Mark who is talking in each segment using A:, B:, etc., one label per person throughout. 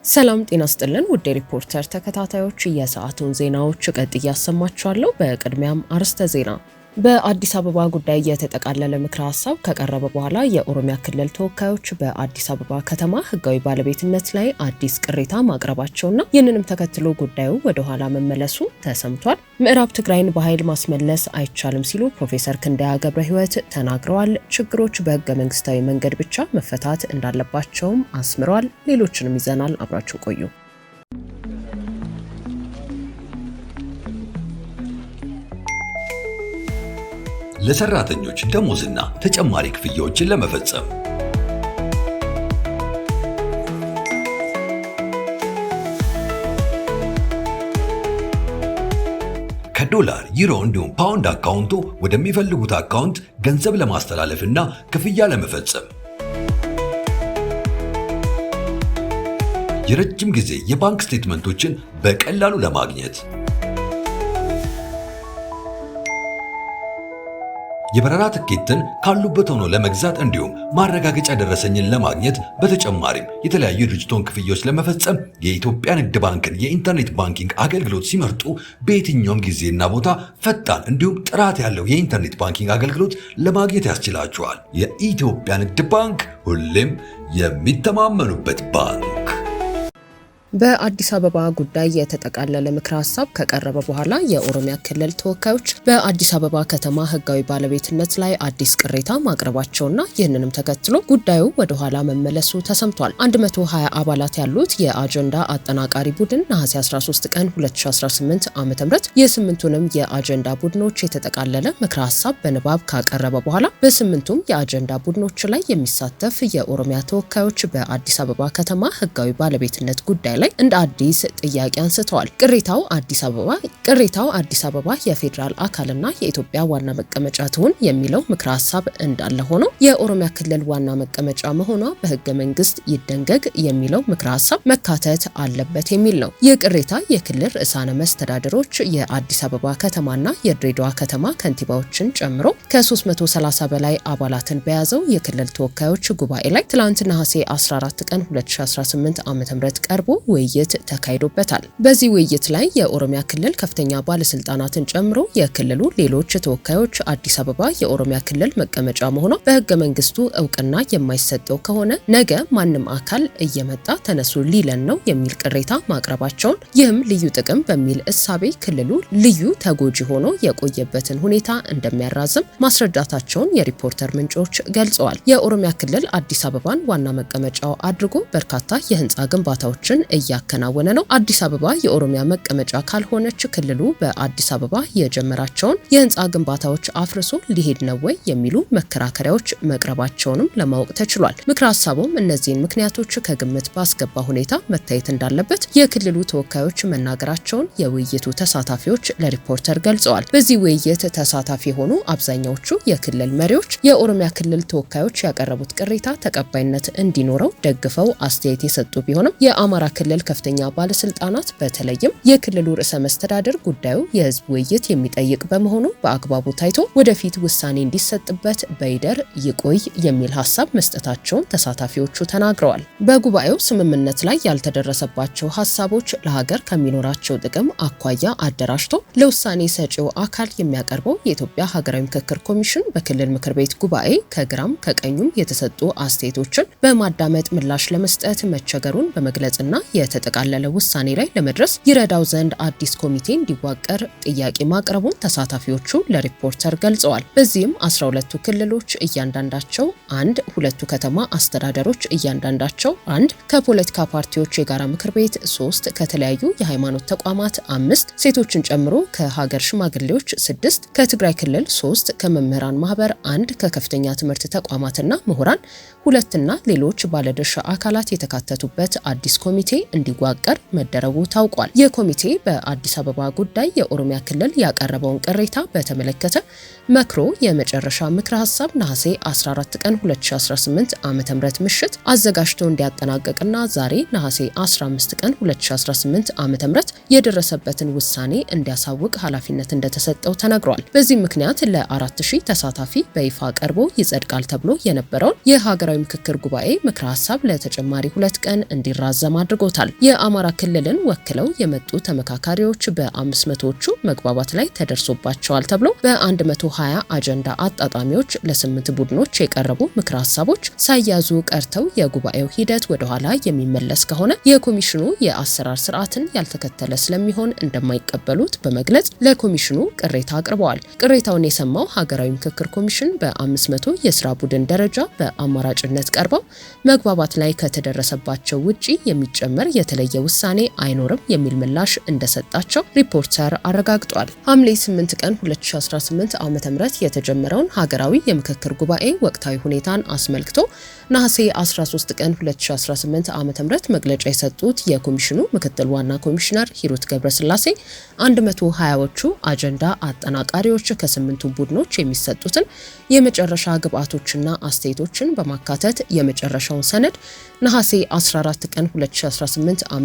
A: ሰላም ጤና ይስጥልን ውድ ሪፖርተር ተከታታዮች የሰዓቱን ዜናዎች ቀጥዬ ያሰማችኋለሁ። በቅድሚያም አርዕስተ ዜና። በአዲስ አበባ ጉዳይ የተጠቃለለ ምክረ ሀሳብ ከቀረበ በኋላ የኦሮሚያ ክልል ተወካዮች በአዲስ አበባ ከተማ ህጋዊ ባለቤትነት ላይ አዲስ ቅሬታ ማቅረባቸውና ይህንንም ተከትሎ ጉዳዩ ወደ ኋላ መመለሱ ተሰምቷል። ምዕራብ ትግራይን በኃይል ማስመለስ አይቻልም ሲሉ ፕሮፌሰር ክንዳያ ገብረህይወት ተናግረዋል። ችግሮች በህገ መንግስታዊ መንገድ ብቻ መፈታት እንዳለባቸውም አስምረዋል። ሌሎችንም ይዘናል። አብራችሁ ቆዩ።
B: ለሰራተኞች ደሞዝና ተጨማሪ ክፍያዎችን ለመፈጸም ከዶላር፣ ዩሮ እንዲሁም ፓውንድ አካውንቶ ወደሚፈልጉት አካውንት ገንዘብ ለማስተላለፍና ክፍያ ለመፈጸም የረጅም ጊዜ የባንክ ስቴትመንቶችን በቀላሉ ለማግኘት የበረራ ትኬትን ካሉበት ሆኖ ለመግዛት እንዲሁም ማረጋገጫ ደረሰኝን ለማግኘት በተጨማሪም የተለያዩ ድርጅቶች ክፍያዎች ለመፈጸም የኢትዮጵያ ንግድ ባንክን የኢንተርኔት ባንኪንግ አገልግሎት ሲመርጡ በየትኛውም ጊዜና ቦታ ፈጣን እንዲሁም ጥራት ያለው የኢንተርኔት ባንኪንግ አገልግሎት ለማግኘት ያስችላቸዋል። የኢትዮጵያ ንግድ ባንክ ሁሌም የሚተማመኑበት ባንክ።
A: በአዲስ አበባ ጉዳይ የተጠቃለለ ምክረ ሀሳብ ከቀረበ በኋላ የኦሮሚያ ክልል ተወካዮች በአዲስ አበባ ከተማ ህጋዊ ባለቤትነት ላይ አዲስ ቅሬታ ማቅረባቸውና ይህንንም ተከትሎ ጉዳዩ ወደ ኋላ መመለሱ ተሰምቷል። 120 አባላት ያሉት የአጀንዳ አጠናቃሪ ቡድን ነሐሴ 13 ቀን 2018 ዓ.ም የስምንቱንም የአጀንዳ ቡድኖች የተጠቃለለ ምክረ ሀሳብ በንባብ ካቀረበ በኋላ በስምንቱም የአጀንዳ ቡድኖች ላይ የሚሳተፍ የኦሮሚያ ተወካዮች በአዲስ አበባ ከተማ ህጋዊ ባለቤትነት ጉዳይ ላይ እንደ አዲስ ጥያቄ አንስተዋል። ቅሬታው አዲስ አበባ የፌዴራል አካልና የኢትዮጵያ ዋና መቀመጫ ትሁን የሚለው ምክረ ሀሳብ እንዳለ ሆኖ የኦሮሚያ ክልል ዋና መቀመጫ መሆኗ በህገ መንግስት ይደንገግ የሚለው ምክረ ሀሳብ መካተት አለበት የሚል ነው። ይህ ቅሬታ የክልል ርዕሳነ መስተዳድሮች የአዲስ አበባ ከተማና የድሬዳዋ ከተማ ከንቲባዎችን ጨምሮ ከ330 በላይ አባላትን በያዘው የክልል ተወካዮች ጉባኤ ላይ ትላንት ነሐሴ 14 ቀን 2018 ዓ.ም ቀርቦ ውይይት ተካሂዶበታል። በዚህ ውይይት ላይ የኦሮሚያ ክልል ከፍተኛ ባለስልጣናትን ጨምሮ የክልሉ ሌሎች ተወካዮች አዲስ አበባ የኦሮሚያ ክልል መቀመጫ መሆኗ በህገ መንግስቱ እውቅና የማይሰጠው ከሆነ ነገ ማንም አካል እየመጣ ተነሱ ሊለን ነው የሚል ቅሬታ ማቅረባቸውን፣ ይህም ልዩ ጥቅም በሚል እሳቤ ክልሉ ልዩ ተጎጂ ሆኖ የቆየበትን ሁኔታ እንደሚያራዝም ማስረዳታቸውን የሪፖርተር ምንጮች ገልጸዋል። የኦሮሚያ ክልል አዲስ አበባን ዋና መቀመጫው አድርጎ በርካታ የህንፃ ግንባታዎችን እያከናወነ ነው። አዲስ አበባ የኦሮሚያ መቀመጫ ካልሆነች ክልሉ በአዲስ አበባ የጀመራቸውን የህንፃ ግንባታዎች አፍርሶ ሊሄድ ነው ወይ የሚሉ መከራከሪያዎች መቅረባቸውንም ለማወቅ ተችሏል። ምክረ ሀሳቡም እነዚህን ምክንያቶች ከግምት ባስገባ ሁኔታ መታየት እንዳለበት የክልሉ ተወካዮች መናገራቸውን የውይይቱ ተሳታፊዎች ለሪፖርተር ገልጸዋል። በዚህ ውይይት ተሳታፊ የሆኑ አብዛኛዎቹ የክልል መሪዎች የኦሮሚያ ክልል ተወካዮች ያቀረቡት ቅሬታ ተቀባይነት እንዲኖረው ደግፈው አስተያየት የሰጡ ቢሆንም የአማራ ክልል ከፍተኛ ባለስልጣናት በተለይም የክልሉ ርዕሰ መስተዳድር ጉዳዩ የህዝብ ውይይት የሚጠይቅ በመሆኑ በአግባቡ ታይቶ ወደፊት ውሳኔ እንዲሰጥበት በይደር ይቆይ የሚል ሀሳብ መስጠታቸውን ተሳታፊዎቹ ተናግረዋል። በጉባኤው ስምምነት ላይ ያልተደረሰባቸው ሀሳቦች ለሀገር ከሚኖራቸው ጥቅም አኳያ አደራጅቶ ለውሳኔ ሰጪው አካል የሚያቀርበው የኢትዮጵያ ሀገራዊ ምክክር ኮሚሽን በክልል ምክር ቤት ጉባኤ ከግራም ከቀኙም የተሰጡ አስተያየቶችን በማዳመጥ ምላሽ ለመስጠት መቸገሩን በመግለጽና የተጠቃለለ ውሳኔ ላይ ለመድረስ ይረዳው ዘንድ አዲስ ኮሚቴ እንዲዋቀር ጥያቄ ማቅረቡን ተሳታፊዎቹ ለሪፖርተር ገልጸዋል። በዚህም 12ቱ ክልሎች እያንዳንዳቸው አንድ፣ ሁለቱ ከተማ አስተዳደሮች እያንዳንዳቸው አንድ፣ ከፖለቲካ ፓርቲዎች የጋራ ምክር ቤት 3፣ ከተለያዩ የሃይማኖት ተቋማት 5፣ ሴቶችን ጨምሮ ከሀገር ሽማግሌዎች 6፣ ከትግራይ ክልል 3፣ ከመምህራን ማህበር 1፣ ከከፍተኛ ትምህርት ተቋማትና ምሁራን 2 እና ሌሎች ባለድርሻ አካላት የተካተቱበት አዲስ ኮሚቴ እንዲዋቀር መደረጉ ታውቋል። ይህ ኮሚቴ በአዲስ አበባ ጉዳይ የኦሮሚያ ክልል ያቀረበውን ቅሬታ በተመለከተ መክሮ የመጨረሻ ምክረ ሀሳብ ነሐሴ 14 ቀን 2018 ዓ.ም ምሽት አዘጋጅቶ እንዲያጠናቀቅና ዛሬ ነሐሴ 15 ቀን 2018 ዓ.ም የደረሰበትን ውሳኔ እንዲያሳውቅ ኃላፊነት እንደተሰጠው ተነግሯል። በዚህ ምክንያት ለ4000 ተሳታፊ በይፋ ቀርቦ ይጸድቃል ተብሎ የነበረውን የሀገራዊ ሀገራዊ ምክክር ጉባኤ ምክረ ሀሳብ ለተጨማሪ 2 ቀን እንዲራዘም አድርጎታል። የአማራ ክልልን ወክለው የመጡ ተመካካሪዎች በ500ዎቹ መግባባት ላይ ተደርሶባቸዋል ተብሎ በ120 አጀንዳ አጣጣሚዎች ለ8 ቡድኖች የቀረቡ ምክረ ሀሳቦች ሳያዙ ቀርተው የጉባኤው ሂደት ወደ ኋላ የሚመለስ ከሆነ የኮሚሽኑ የአሰራር ስርዓትን ያልተከተለ ስለሚሆን እንደማይቀበሉት በመግለጽ ለኮሚሽኑ ቅሬታ አቅርበዋል። ቅሬታውን የሰማው ሀገራዊ ምክክር ኮሚሽን በ500 የስራ ቡድን ደረጃ በአማራጭነት ቀርበው መግባባት ላይ ከተደረሰባቸው ውጪ የሚጨመር የተለየ ውሳኔ አይኖርም የሚል ምላሽ እንደሰጣቸው ሪፖርተር አረጋግጧል። ሐምሌ 8 ቀን 2018 ዓ.ም የተጀመረውን ሀገራዊ የምክክር ጉባኤ ወቅታዊ ሁኔታን አስመልክቶ ነሐሴ 13 ቀን 2018 ዓ.ም መግለጫ የሰጡት የኮሚሽኑ ምክትል ዋና ኮሚሽነር ሂሩት ገብረስላሴ 120ዎቹ አጀንዳ አጠናቃሪዎች ከ8ቱ ቡድኖች የሚሰጡትን የመጨረሻ ግብአቶችና አስተያየቶችን በማካተት የመጨረሻውን ሰነድ ነሐሴ 14 ቀን 2018 ዓ.ም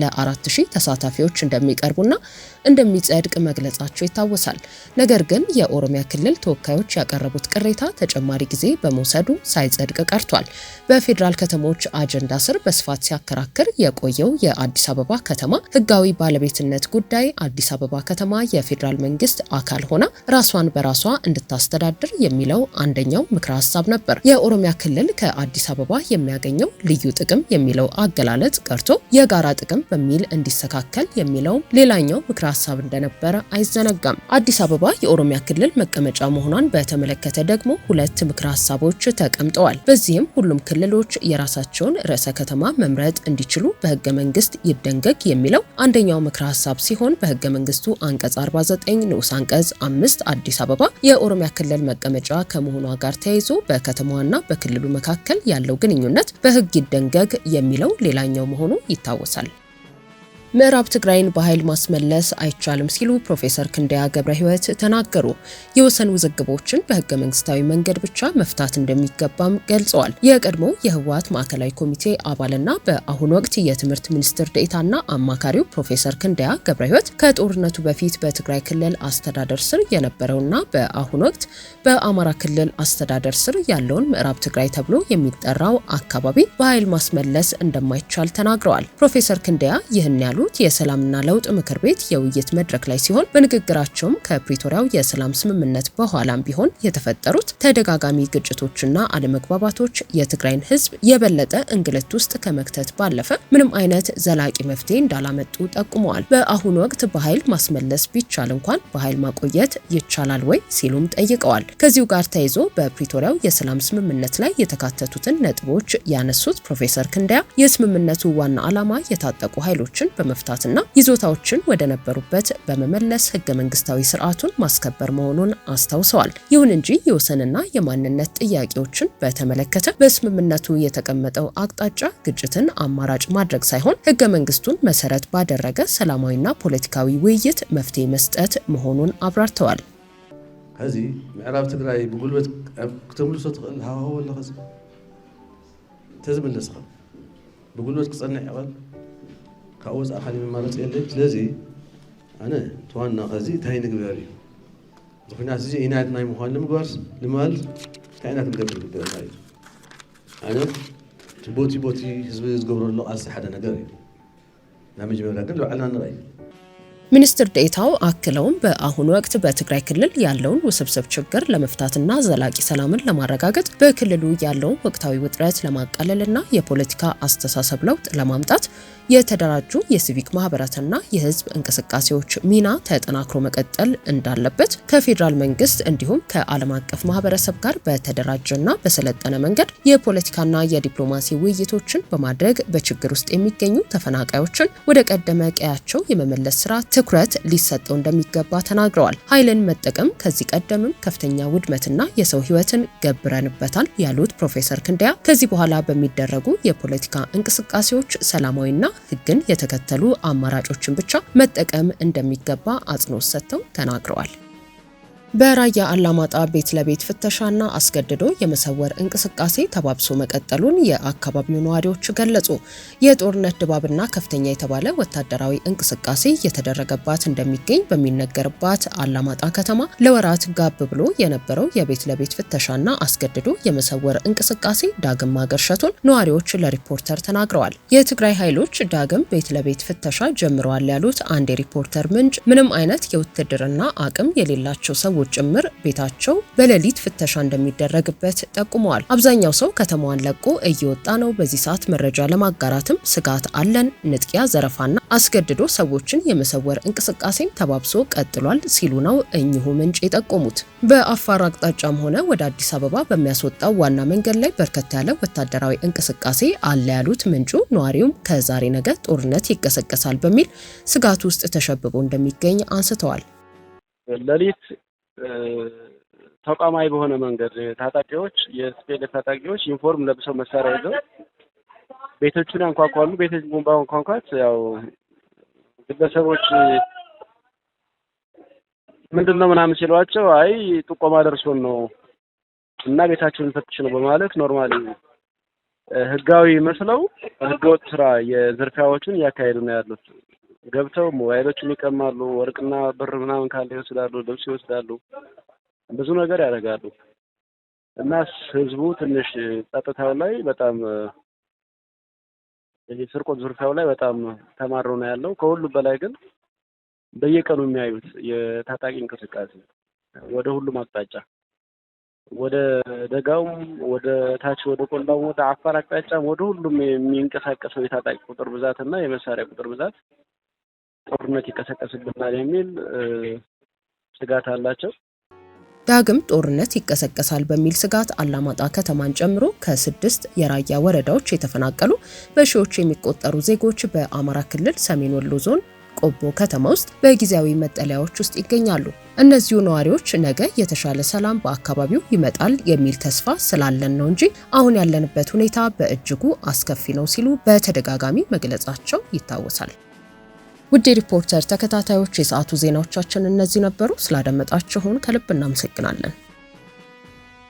A: ለ4000 ተሳታፊዎች እንደሚቀርቡና እንደሚጸድቅ መግለጻቸው ይታወሳል። ነገር ግን የኦሮሚያ ክልል ተወካዮች ያቀረቡት ቅሬታ ተጨማሪ ጊዜ በመውሰዱ ሳይጸድቅ ቀርቷል። በፌዴራል ከተሞች አጀንዳ ስር በስፋት ሲያከራክር የቆየው የአዲስ አበባ ከተማ ህጋዊ ባለቤትነት ጉዳይ አዲስ አበባ ከተማ የፌዴራል መንግስት አካል ሆና ራሷን በራሷ እንድታስተዳድር የሚለው አንደኛው ምክረ ሀሳብ ነበር። የኦሮሚያ ክልል ከአዲስ አበባ የሚያገኘው ልዩ ጥቅም የሚለው አገላለጽ ቀርቶ የጋራ ጥቅም በሚል እንዲስተካከል የሚለው ሌላኛው ምክረ ሀሳብ እንደነበረ አይዘነጋም። አዲስ አበባ የኦሮሚያ ክልል መቀመጫ መሆኗን በተመለከተ ደግሞ 2 ምክረ ሀሳቦች ተቀምጠዋል። በዚህም ሁሉም ክልሎች የራሳቸውን ርዕሰ ከተማ መምረጥ እንዲችሉ በህገ መንግስት ይደንገግ የሚለው አንደኛው ምክረ ሀሳብ ሲሆን በህገ መንግስቱ አንቀጽ 49 ንዑስ አንቀጽ 5 አዲስ አበባ የኦሮሚያ ክልል መቀመጫ ከመሆኗ ጋር ተያይዞ በከተማዋና በክልሉ መካከል ያለው ግንኙነት በህግ ይደንገግ የሚለው ሌላኛው መሆኑ ይታወሳል። ምዕራብ ትግራይን በኃይል ማስመለስ አይቻልም ሲሉ ፕሮፌሰር ክንደያ ገብረ ህይወት ተናገሩ። የወሰን ውዝግቦችን በህገ መንግስታዊ መንገድ ብቻ መፍታት እንደሚገባም ገልጸዋል። የቀድሞው የህወሓት ማዕከላዊ ኮሚቴ አባልና በአሁኑ ወቅት የትምህርት ሚኒስትር ዴኤታና አማካሪው ፕሮፌሰር ክንደያ ገብረ ህይወት ከጦርነቱ በፊት በትግራይ ክልል አስተዳደር ስር የነበረውና በአሁኑ ወቅት በአማራ ክልል አስተዳደር ስር ያለውን ምዕራብ ትግራይ ተብሎ የሚጠራው አካባቢ በኃይል ማስመለስ እንደማይቻል ተናግረዋል። ፕሮፌሰር ክንደያ ይህን ያሉ የሰላምና ለውጥ ምክር ቤት የውይይት መድረክ ላይ ሲሆን በንግግራቸውም ከፕሪቶሪያው የሰላም ስምምነት በኋላም ቢሆን የተፈጠሩት ተደጋጋሚ ግጭቶችና አለመግባባቶች የትግራይን ህዝብ የበለጠ እንግልት ውስጥ ከመክተት ባለፈ ምንም አይነት ዘላቂ መፍትሄ እንዳላመጡ ጠቁመዋል። በአሁኑ ወቅት በኃይል ማስመለስ ቢቻል እንኳን በኃይል ማቆየት ይቻላል ወይ ሲሉም ጠይቀዋል። ከዚሁ ጋር ተያይዞ በፕሪቶሪያው የሰላም ስምምነት ላይ የተካተቱትን ነጥቦች ያነሱት ፕሮፌሰር ክንደያ የስምምነቱ ዋና ዓላማ የታጠቁ ኃይሎችን በመፍታትና ይዞታዎችን ወደ ነበሩበት በመመለስ ህገ መንግስታዊ ስርዓቱን ማስከበር መሆኑን አስታውሰዋል። ይሁን እንጂ የወሰንና የማንነት ጥያቄዎችን በተመለከተ በስምምነቱ የተቀመጠው አቅጣጫ ግጭትን አማራጭ ማድረግ ሳይሆን ህገ መንግስቱን መሰረት ባደረገ ሰላማዊና ፖለቲካዊ ውይይት መፍትሄ መስጠት መሆኑን አብራርተዋል።
C: ከዚህ ምዕራብ ትግራይ በጉልበት ከተምልሶ ትኽእል ሃዋህው ለኸስ ተዝምለስኻ በጉልበት ክጸንዕ ይኽእል ካወፅ አካል ማለት የለኝ። ስለዚህ አነ ተዋና ከዚ ታይ ንግበር እዩ ምክንያት እዚ ኢናት ናይ ምዃን ንምግባርስ ልማል ካይናት ንገብር ግብአና እዩ። አነ ቦቲ ህዝቢ ዝገብረሎ ቃልሲ ሓደ ነገር እዩ። ናብ መጀመርያ ግን ልባዕልና ንርኢ።
A: ሚኒስትር ዴኤታው አክለውም በአሁኑ ወቅት በትግራይ ክልል ያለውን ውስብስብ ችግር ለመፍታትና ዘላቂ ሰላምን ለማረጋገጥ በክልሉ ያለውን ወቅታዊ ውጥረት ለማቃለልና የፖለቲካ አስተሳሰብ ለውጥ ለማምጣት የተደራጁ የሲቪክ ማህበራትና የህዝብ እንቅስቃሴዎች ሚና ተጠናክሮ መቀጠል እንዳለበት ከፌዴራል መንግስት እንዲሁም ከዓለም አቀፍ ማህበረሰብ ጋር በተደራጀና በሰለጠነ መንገድ የፖለቲካና የዲፕሎማሲ ውይይቶችን በማድረግ በችግር ውስጥ የሚገኙ ተፈናቃዮችን ወደ ቀደመ ቀያቸው የመመለስ ስራ ትኩረት ሊሰጠው እንደሚገባ ተናግረዋል። ኃይልን መጠቀም ከዚህ ቀደምም ከፍተኛ ውድመትና የሰው ህይወትን ገብረንበታል ያሉት ፕሮፌሰር ክንደያ ከዚህ በኋላ በሚደረጉ የፖለቲካ እንቅስቃሴዎች ሰላማዊና ህግን የተከተሉ አማራጮችን ብቻ መጠቀም እንደሚገባ አጽንኦት ሰጥተው ተናግረዋል። በራያ አላማጣ ቤት ለቤት ፍተሻና አስገድዶ የመሰወር እንቅስቃሴ ተባብሶ መቀጠሉን የአካባቢው ነዋሪዎች ገለጹ። የጦርነት ድባብና ከፍተኛ የተባለ ወታደራዊ እንቅስቃሴ እየተደረገባት እንደሚገኝ በሚነገርባት አላማጣ ከተማ ለወራት ጋብ ብሎ የነበረው የቤት ለቤት ፍተሻና አስገድዶ የመሰወር እንቅስቃሴ ዳግም ማገርሸቱን ነዋሪዎች ለሪፖርተር ተናግረዋል። የትግራይ ኃይሎች ዳግም ቤት ለቤት ፍተሻ ጀምረዋል ያሉት አንድ የሪፖርተር ምንጭ ምንም አይነት የውትድርና አቅም የሌላቸው ሰዎች ጭምር ቤታቸው በሌሊት ፍተሻ እንደሚደረግበት ጠቁመዋል። አብዛኛው ሰው ከተማዋን ለቆ እየወጣ ነው። በዚህ ሰዓት መረጃ ለማጋራትም ስጋት አለን። ንጥቂያ፣ ዘረፋና አስገድዶ ሰዎችን የመሰወር እንቅስቃሴም ተባብሶ ቀጥሏል ሲሉ ነው እኚሁ ምንጭ የጠቆሙት። በአፋር አቅጣጫም ሆነ ወደ አዲስ አበባ በሚያስወጣው ዋና መንገድ ላይ በርከት ያለ ወታደራዊ እንቅስቃሴ አለ ያሉት ምንጩ ነዋሪውም ከዛሬ ነገ ጦርነት ይቀሰቀሳል በሚል ስጋት ውስጥ ተሸብቦ እንደሚገኝ አንስተዋል።
D: ሌሊት ተቋማዊ በሆነ መንገድ ታጣቂዎች የስፔል ታጣቂዎች ዩኒፎርም ለብሰው መሳሪያ ይዘው ቤቶቹን ያንኳኳሉ። ቤቶቹን በማንኳኳት ያው ግለሰቦች ምንድነው ምናምን ሲሏቸው አይ ጥቆማ ደርሶን ነው እና ቤታችሁን ፈትሽ ነው በማለት ኖርማሊ ህጋዊ መስለው ህገወጥ ስራ የዝርፊያዎችን ያካሄዱ ነው ያሉት። ገብተው ሞባይሎችን ይቀማሉ፣ ወርቅና ብር ምናምን ካለ ይወስዳሉ፣ ልብስ ይወስዳሉ፣ ብዙ ነገር ያደርጋሉ። እና ህዝቡ ትንሽ ጸጥታው ላይ በጣም የስርቆት ዝርፊያው ላይ በጣም ተማሮ ነው ያለው። ከሁሉ በላይ ግን በየቀኑ የሚያዩት የታጣቂ እንቅስቃሴ ወደ ሁሉም አቅጣጫ ወደ ደጋውም ወደ ታች ወደ ቆላውም ወደ አፋር አቅጣጫም ወደ ሁሉም የሚንቀሳቀሰው የታጣቂ ቁጥር ብዛትና የመሳሪያ ቁጥር ብዛት ጦርነት ይቀሰቀስብናል የሚል ስጋት አላቸው።
A: ዳግም ጦርነት ይቀሰቀሳል በሚል ስጋት አላማጣ ከተማን ጨምሮ ከ6 የራያ ወረዳዎች የተፈናቀሉ በሺዎች የሚቆጠሩ ዜጎች በአማራ ክልል ሰሜን ወሎ ዞን ቆቦ ከተማ ውስጥ በጊዜያዊ መጠለያዎች ውስጥ ይገኛሉ። እነዚሁ ነዋሪዎች ነገ የተሻለ ሰላም በአካባቢው ይመጣል የሚል ተስፋ ስላለን ነው እንጂ አሁን ያለንበት ሁኔታ በእጅጉ አስከፊ ነው ሲሉ በተደጋጋሚ መግለጻቸው ይታወሳል። ውድ ሪፖርተር ተከታታዮች የሰዓቱ ዜናዎቻችን እነዚህ ነበሩ። ስላደመጣችሁን ከልብ እናመሰግናለን።